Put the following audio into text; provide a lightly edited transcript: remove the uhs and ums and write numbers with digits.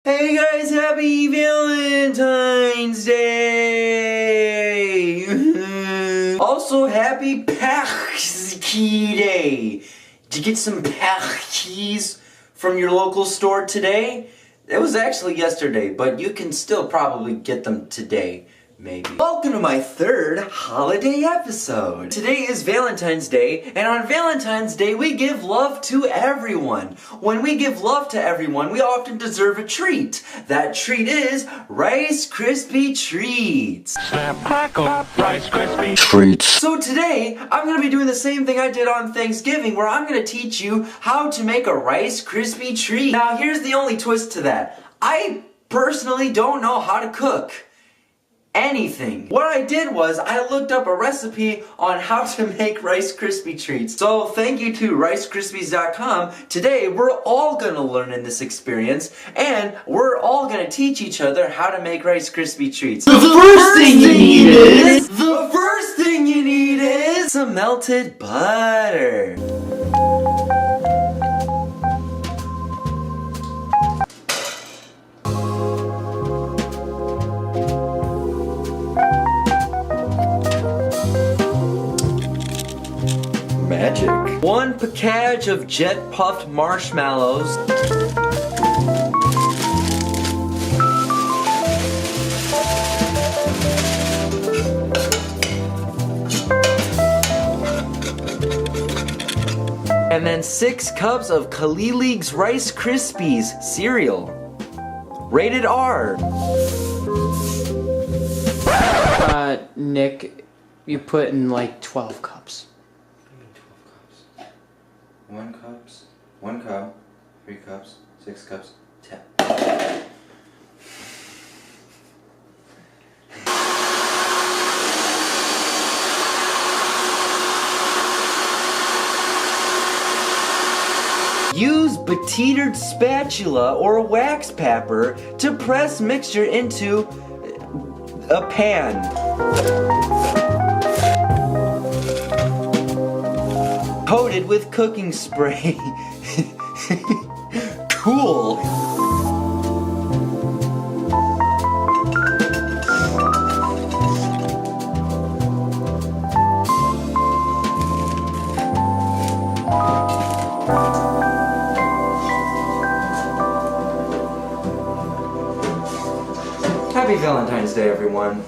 Hey guys, happy Valentine's Day! Also, happy Paczki Day! Did you get some Paczkis from your local store today? It was actually yesterday, but you can still probably get them today. Maybe. Welcome to my third holiday episode. Today is Valentine's Day, and on Valentine's Day we give love to everyone. When we give love to everyone, we often deserve a treat. That treat is Rice Krispie Treats. Snap, crackle, Rice Krispie Treats. So today, I'm going to be doing the same thing I did on Thanksgiving, where I'm going to teach you how to make a Rice Krispie Treat. Now here's the only twist to that. I personally don't know how to cook anything. What I did was I looked up a recipe on how to make Rice Krispie Treats. So thank you to ricekrispies.com. Today we're all gonna learn in this experience, and we're all gonna teach each other how to make Rice Krispie Treats. The first thing you need is some melted butter. Magic. 1 package of jet puffed marshmallows. And then 6 cups of Kalilig's Rice Krispies cereal. Rated R. Nick, you put in like 12 cups. 1 cups, 1 cup, 3 cups, 6 cups, 10. Use belated spatula or wax papper to press mixture into a pan. Coated with cooking spray. Cool. Happy Valentine's Day, everyone.